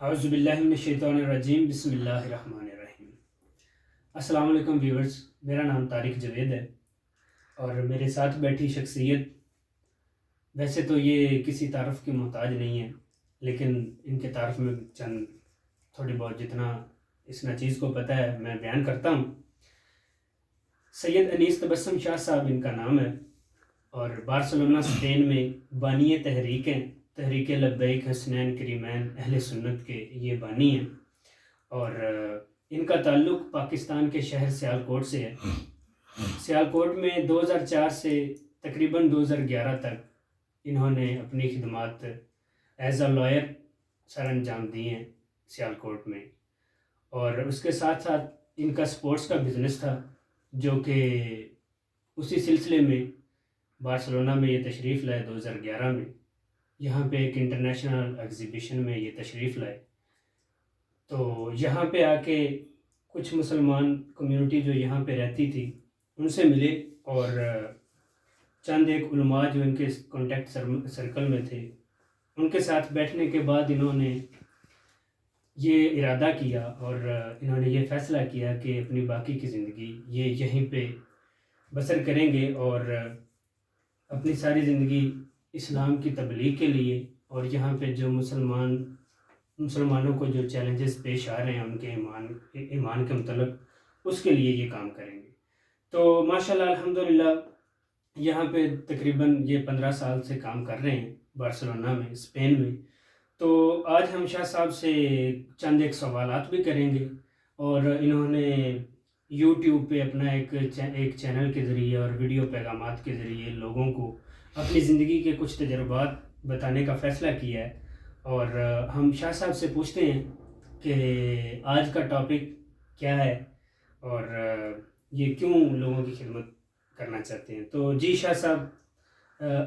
اعوذ باللہ من الشیطان الرجیم، بسم اللہ الرحمن الرحیم۔ السلام علیکم ویورز، میرا نام طارق جوید ہے اور میرے ساتھ بیٹھی شخصیت ویسے تو یہ کسی تعارف کی محتاج نہیں ہے، لیکن ان کے تعارف میں چند تھوڑی بہت جتنا اس ناچیز کو پتہ ہے میں بیان کرتا ہوں۔ سید انیس تبسم شاہ صاحب ان کا نام ہے اور بارسلونا اسپین میں بانی تحریک لبیک حسنین کریمین اہل سنت کے یہ بانی ہیں، اور ان کا تعلق پاکستان کے شہر سیالکوٹ سے ہے۔ سیالکوٹ میں 2004 سے تقریباً 2011 تک انہوں نے اپنی خدمات ایز اے لائر سر انجام دی ہیں سیالکوٹ میں، اور اس کے ساتھ ساتھ ان کا سپورٹس کا بزنس تھا، جو کہ اسی سلسلے میں بارسلونا میں یہ تشریف لائے 2011 میں۔ یہاں پہ ایک انٹرنیشنل ایگزیبیشن میں یہ تشریف لائے، تو یہاں پہ آ کے کچھ مسلمان کمیونٹی جو یہاں پہ رہتی تھی ان سے ملے، اور چند ایک علماء جو ان کے کانٹیکٹ سرکل میں تھے ان کے ساتھ بیٹھنے کے بعد انہوں نے یہ ارادہ کیا اور انہوں نے یہ فیصلہ کیا کہ اپنی باقی کی زندگی یہ یہیں پہ بسر کریں گے، اور اپنی ساری زندگی اسلام کی تبلیغ کے لیے اور یہاں پہ جو مسلمانوں کو جو چیلنجز پیش آ رہے ہیں ان کے ایمان کے متعلق اس کے لیے یہ کام کریں گے۔ تو ماشاءاللہ الحمدللہ یہاں پہ تقریباً یہ 15 سال سے کام کر رہے ہیں بارسلونا میں، اسپین میں۔ تو آج ہم شاہ صاحب سے چند ایک سوالات بھی کریں گے، اور انہوں نے یوٹیوب پہ اپنا ایک چینل کے ذریعے اور ویڈیو پیغامات کے ذریعے لوگوں کو اپنی زندگی کے کچھ تجربات بتانے کا فیصلہ کیا ہے، اور ہم شاہ صاحب سے پوچھتے ہیں کہ آج کا ٹاپک کیا ہے اور یہ کیوں لوگوں کی خدمت کرنا چاہتے ہیں۔ تو جی شاہ صاحب،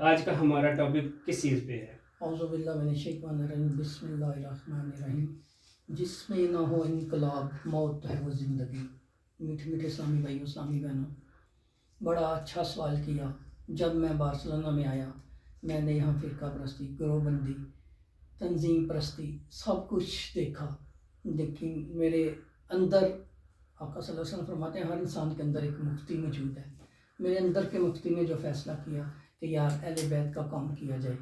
آج کا ہمارا ٹاپک کس چیز پہ ہے؟ اعوذ باللہ من الشیطان الرجیم، بسم اللہ الرحمن الرحیم۔ جس میں نہ ہو انقلاب، موت ہے وہ زندگی۔ میٹھے میٹھے سامی بھائیو، سامی بہنوں، بڑا اچھا سوال کیا۔ جب میں بارسلونا میں آیا میں نے یہاں فرقہ پرستی، گروہ بندی، تنظیم پرستی سب کچھ دیکھا، لیکن میرے اندر آقا صلی اللہ علیہ وسلم فرماتے ہیں ہر انسان کے اندر ایک مفتی موجود ہے۔ میرے اندر کے مفتی نے جو فیصلہ کیا کہ یار اہل بیت کا کام کیا جائے،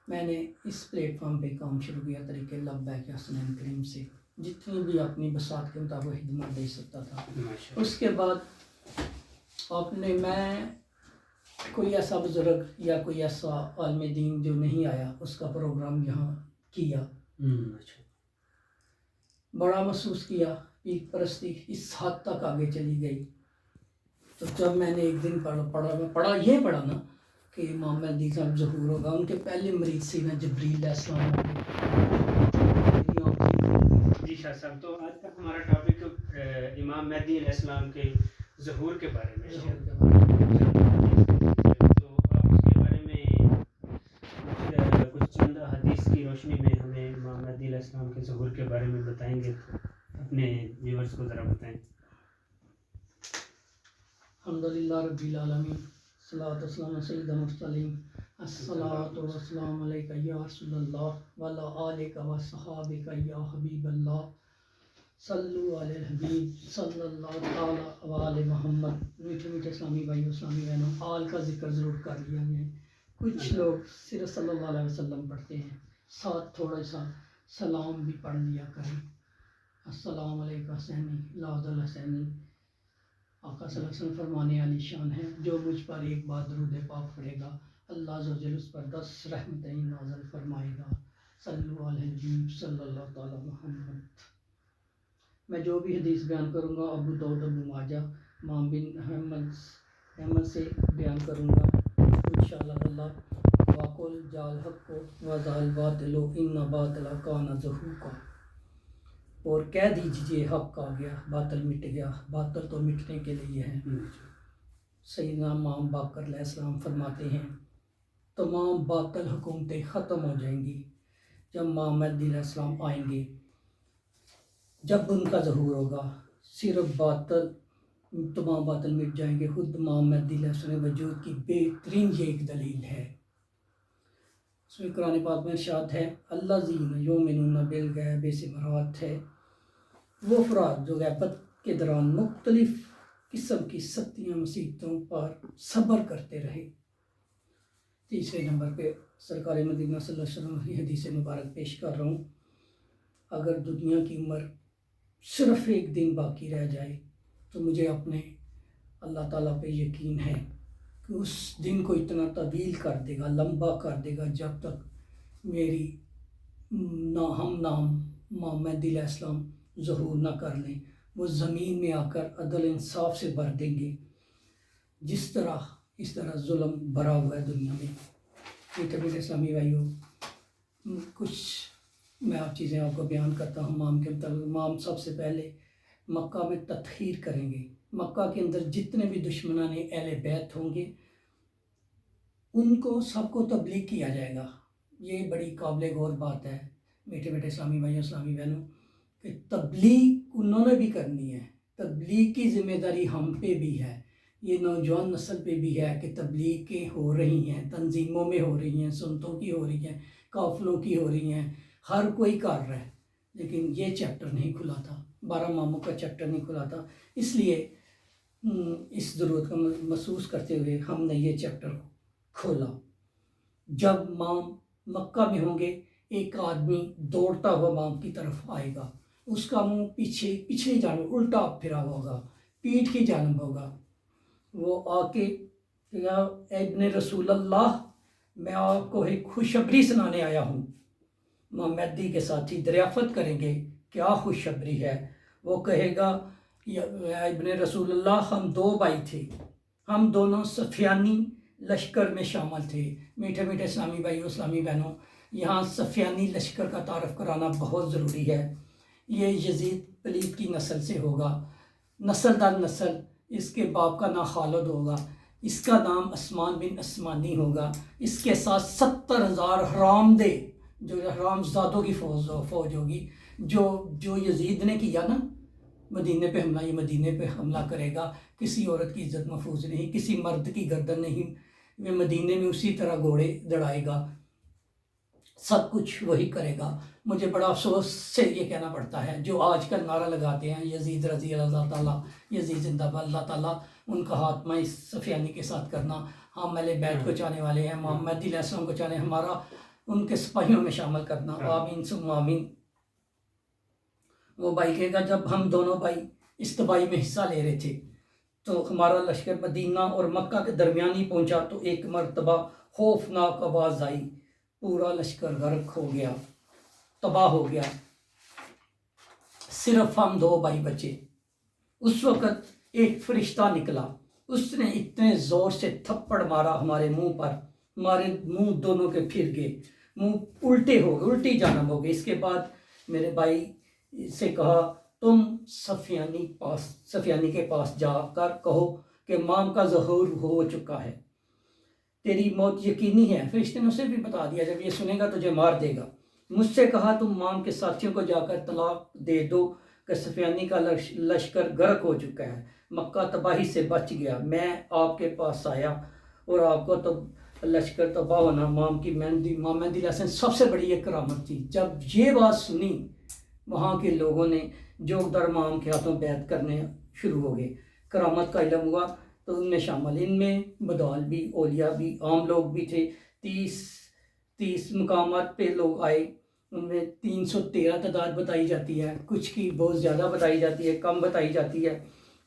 میں نے اس پلیٹ فارم پہ کام شروع کیا طریقے لبیک حسنین کریم سے، جتنی بھی اپنی بساط کے مطابق خدمات دے سکتا تھا۔ اس کے بعد میں کوئی ایسا بزرگ یا کوئی ایسا عالم دین جو نہیں آیا اس کا پروگرام یہاں کیا، بڑا محسوس کیا، پیر پرستی اس حد تک آگے چلی گئی۔ تو جب میں نے ایک دن پڑھا نا کہ امام مہدی صاحب ظہور ہوگا، ان کے پہلے مریض سیدنا جبریل علیہ السلام۔ جی شاہ صاحب، تو آج کا ہمارا ٹاپک امام مہدی علیہ السلام کے ظہور کے بارے میں ہے۔ تو آپ اس کے بارے میں کچھ چند حدیث کی روشنی میں ہمیں امام مہدی علیہ السلام کے ظہور کے بارے میں بتائیں گے، تو اپنے ویورز کو ذرا بتائیں۔ الحمدللہ رب العالمین، صلاۃ والسلام علی سید المرسلین، الصلاۃ والسلام علیک یا رسول اللہ وعلی آلک و صحابک یا حبیب اللہ، صلو علی الحبیب صلی اللہ تعالی علی محمد۔ میٹھے میٹھے اسلامی بھائیو، اسلامی بہنوں، آل کا ذکر ضرور کر لیا میں۔ کچھ لوگ صرف صلی اللہ علیہ وسلم پڑھتے ہیں، ساتھ تھوڑا سا سلام بھی پڑھ لیا کریں۔ السلام علیکم حسینی لاز الحسینی۔ آقا صلی اللہ علیہ وسلم فرمانے علی شان ہے، جو مجھ پر ایک بار درود پاک پڑھے گا اللہ عز و جل اس پر 10 رحمتیں نازل فرمائے گا۔ صلو علی الحبیب صلی اللہ تعالی محمد۔ میں جو بھی حدیث بیان کروں گا ابو داؤد، ابو ماجہ، امام بن احمد سے بیان کروں گا انشاءاللہ اللہ۔ واقول جال حق کو وزال باطل ان باطل کان زہوقا، اور کہہ دیجئے حق آ گیا باطل مٹ گیا، باطل تو مٹنے کے لیے ہے۔ سیدنا امام باقر علیہ السلام فرماتے ہیں تمام باطل حکومتیں ختم ہو جائیں گی جب امام مہدی علیہ السلام آئیں گے، جب ان کا ظہور ہوگا صرف تمام باطل مٹ جائیں گے۔ خود امام مہدی علیہ السلام وجود کی بہترین یہ ایک دلیل ہے۔ اس میں قرآن پاک میں ارشاد ہے الذین یؤمنون بالغیب سے مراد ہے وہ افراد جو غیبت کے دوران مختلف قسم کی سختیاں مصیبتوں پر صبر کرتے رہے۔ تیسرے نمبر پہ سرکار مدینہ صلی اللہ علیہ وسلم کی حدیث مبارک پیش کر رہا ہوں، اگر دنیا کی عمر صرف ایک دن باقی رہ جائے تو مجھے اپنے اللہ تعالیٰ پہ یقین ہے کہ اس دن کو اتنا طویل کر دے گا، لمبا کر دے گا، جب تک میری نام محمد علیہ السلام ظہور نہ کر لیں، وہ زمین میں آ کر عدل انصاف سے بھر دیں گے۔ اس طرح ظلم بھرا ہوا ہے دنیا میں۔ میٹھے اسلامی بھائیوں، کچھ میں آپ چیزیں آپ کو بیان کرتا ہوں امام کے متعلق۔ امام سب سے پہلے مکہ میں تطہیر کریں گے۔ مکہ کے اندر جتنے بھی دشمنان اہل بیت ہوں گے ان کو سب کو تبلیغ کیا جائے گا۔ یہ بڑی قابل غور بات ہے میٹھے اسلامی بھائیوں، اسلامی بہنوں، کہ تبلیغ انہوں نے بھی کرنی ہے۔ تبلیغ کی ذمہ داری ہم پہ بھی ہے، یہ نوجوان نسل پہ بھی ہے کہ تبلیغ کے ہو رہی ہیں، تنظیموں میں ہو رہی ہیں، سنتوں کی ہو رہی ہیں، قافلوں کی ہو رہی ہیں، ہر کوئی کر رہا ہے، لیکن یہ چیپٹر نہیں کھلا تھا، 12 اماموں کا چیپٹر نہیں کھلا تھا۔ اس لیے اس ضرورت کو محسوس کرتے ہوئے ہم نے یہ چیپٹر کھولا۔ جب امام مکہ میں ہوں گے ایک آدمی دوڑتا ہوا امام کی طرف آئے گا، اس کا منہ پچھلی جانب الٹا پھرا ہوگا، پیٹھ کی جانب ہوگا۔ وہ آ کے یا ابن رسول اللہ، میں آپ کو ایک خوشخبری سنانے آیا ہوں۔ امام مہدی کے ساتھی دریافت کریں گے کیا خوشخبری ہے؟ وہ کہے گا یا ابن رسول اللہ، ہم 2 بھائی تھے، ہم دونوں سفیانی لشکر میں شامل تھے۔ میٹھے اسلامی بھائیوں، اسلامی بہنوں، یہاں سفیانی لشکر کا تعارف کرانا بہت ضروری ہے۔ یہ یزید پلیت کی نسل سے ہوگا، نسل در نسل۔ اس کے باپ کا نام خالد ہوگا، اس کا نام عثمان بن عثمانی ہوگا، اس کے ساتھ 70,000 حرام دے، جو حرام زادوں کی فوج ہوگی، جو یزید نے کیا نا مدینے پہ حملہ، یہ مدینے پہ حملہ کرے گا۔ کسی عورت کی عزت محفوظ نہیں، کسی مرد کی گردن نہیں، وہ مدینے میں اسی طرح گھوڑے دڑائے گا، سب کچھ وہی کرے گا۔ مجھے بڑا افسوس سے یہ کہنا پڑتا ہے، جو آج کل نعرہ لگاتے ہیں یزید رضی اللہ تعالیٰ، یزید زندہ باد، اللہ تعالیٰ ان کا خاتمہ اس سفیانی کے ساتھ کرنا۔ ہم اہل بیت کو چاہنے والے ہیں، محمد علیہ السلام کو چاہنے، ہمارا ان کے سپاہیوں میں شامل کرنا۔ آمین ثم آمین۔ وہ بھائی کہے گا جب ہم دونوں بھائی اس تباہی میں حصہ لے رہے تھے تو ہمارا لشکر مدینہ اور مکہ کے درمیان ہی پہنچا تو ایک مرتبہ خوفناک آواز آئی، پورا لشکر غرق ہو گیا، تباہ ہو گیا، صرف ہم 2 بھائی بچے۔ اس وقت ایک فرشتہ نکلا، اس نے اتنے زور سے تھپڑ مارا ہمارے منہ پر، ہمارے منہ دونوں کے پھر گئے، منہ الٹے ہو گئے، الٹی جانب ہو گئے۔ اس کے بعد میرے بھائی سے کہا تم سفیانی کے پاس جا کر کہو کہ امام کا ظہور ہو چکا ہے، تیری موت یقینی ہے۔ فرشتے نے اسے بھی بتا دیا جب یہ سنے گا تجھے مار دے گا۔ مجھ سے کہا تم امام کے ساتھیوں کو جا کر طلاق دے دو کہ سفیانی کا لشکر غرق ہو چکا ہے، مکہ تباہی سے بچ گیا۔ میں آپ کے پاس آیا اور آپ کو تو لشکر تباہ ہونا، امام کی محمد علیہ السلام سب سے بڑی ایک کرامت تھی۔ جب یہ بات سنی وہاں کے لوگوں نے جو در امام کے ہاتھوں بیعت کرنے شروع ہو گئے، کرامت کا علم ہوا تو ان میں شامل، ان میں بدال بھی، اولیاء بھی، عام لوگ بھی تھے۔ 30 مقامات پہ لوگ آئے، ان میں 313 تعداد بتائی جاتی ہے، کچھ کی بہت زیادہ بتائی جاتی ہے، کم بتائی جاتی ہے۔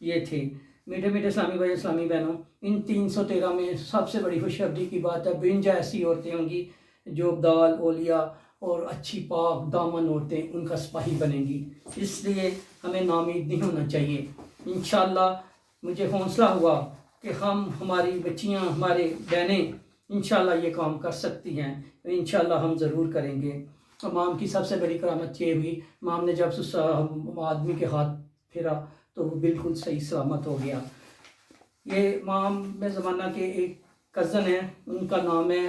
یہ تھے میٹھے اسلامی بھائی، اسلامی بہنوں، ان 313 میں سب سے بڑی خوشخبری کی بات ہے 52 ایسی عورتیں ہوں گی جو ابدال، اولیاء اور اچھی پاک دامن عورتیں ان کا سپاہی بنیں گی۔ اس لیے ہمیں نامید نہیں ہونا چاہیے۔ انشاءاللہ مجھے حوصلہ ہوا کہ ہماری بچیاں، ہمارے بہنیں انشاءاللہ یہ کام کر سکتی ہیں، انشاءاللہ ہم ضرور کریں گے۔ امام کی سب سے بڑی کرامت یہ ہوئی، امام نے جب آدمی کے ہاتھ پھیرا تو وہ بالکل صحیح سلامت ہو گیا۔ یہ امام میں زمانہ کے ایک کزن ہیں، ان کا نام ہے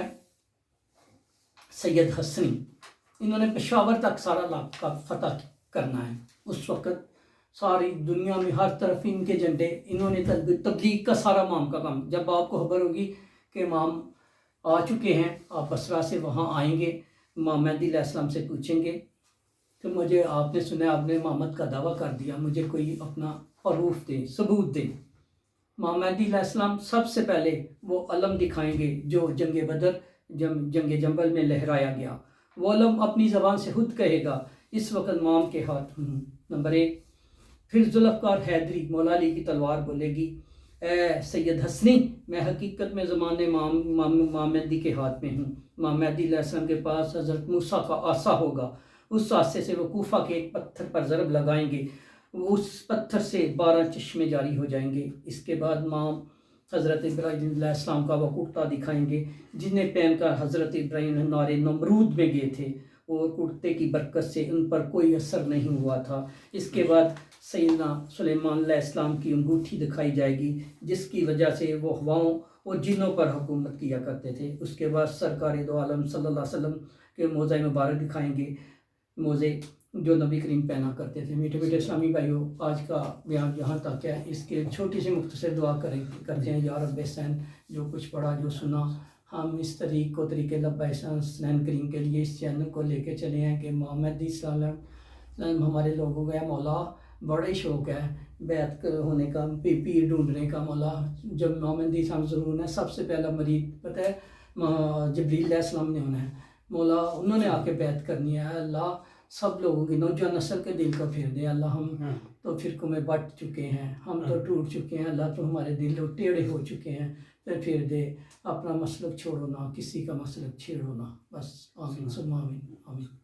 سید حسنی۔ انہوں نے پشاور تک سارا علاقہ فتح کرنا ہے۔ اس وقت ساری دنیا میں ہر طرف ان کے جھنڈے، انہوں نے تبلیغ کا سارا امام کا کام۔ جب آپ کو خبر ہوگی کہ امام آ چکے ہیں، آپ بصرہ سے وہاں آئیں گے، امام مہدی علیہ السلام سے پوچھیں گے کہ مجھے آپ نے سنا آپ نے امامت کا دعویٰ کر دیا، مجھے کوئی اپنا پروف دیں، ثبوت دیں۔ امام مہدی علیہ السلام سب سے پہلے وہ علم دکھائیں گے جو جنگ بدر جنگ جنبل میں لہرایا گیا، وہ علم اپنی زبان سے خود کہے گا اس وقت امام کے ہاتھ ہوں۔ نمبر 1، پھر ذوالفقار حیدری مولا علی کی تلوار بولے گی اے سید حسنی، میں حقیقت میں زمانے امام مہدی کے ہاتھ میں ہوں۔ امام مہدی علیہ السلام کے پاس حضرت موسیٰ کا عصا ہوگا، اس عصے سے وہ کوفہ کے ایک پتھر پر ضرب لگائیں گے، اس پتھر سے 12 چشمے جاری ہو جائیں گے۔ اس کے بعد امام حضرت ابراہیم علیہ السلام کا وہ کرتا دکھائیں گے جنہیں پہن کر حضرت ابراہیم نار نمرود میں گئے تھے، اور کرتے کی برکت سے ان پر کوئی اثر نہیں ہوا تھا۔ اس کے بعد سیدنا سلیمان علیہ السلام کی انگوٹھی دکھائی جائے گی جس کی وجہ سے وہ ہواؤں اور جنوں پر حکومت کیا کرتے تھے۔ اس کے بعد سرکار دو عالم صلی اللہ علیہ وسلم کے موزے مبارک دکھائیں گے، موزے جو نبی کریم پہنا کرتے تھے۔ میٹھے میٹھے اسلامی بھائیوں، آج کا بیان یہاں تک ہے۔ اس کے چھوٹی سی مختصر دعا کرتے ہیں، یا رب حسین، جو کچھ پڑھا جو سنا ہم اس طریقے لب احسان حسنین کریم کے لیے اس چینل کو لے کے چلے ہیں کہ محمد صلی اللہ علیہ وسلم ہمارے لوگوں کا مولا بڑا ہی شوق ہے بیعت ہونے کا، پیر ڈھونڈنے کا۔ مولا جب محمد صاحب ضرور ہے، سب سے پہلا مرید پتہ ہے جبریل علیہ السلام نے ہونا ہے، مولا انہوں نے آ کے بیعت کرنی ہے۔ اللہ سب لوگوں کی نوجوان نسل کے دل کو پھیر دے۔ اللہ ہم تو فرقوں میں بٹ چکے ہیں، ہم تو ٹوٹ چکے ہیں، اللہ تو ہمارے دل ٹیڑھے ہو چکے ہیں، پھر دے، اپنا مسلک چھوڑو نہ، کسی کا مسلک چھیڑو نہ، بس آمین ثم آمین آمین۔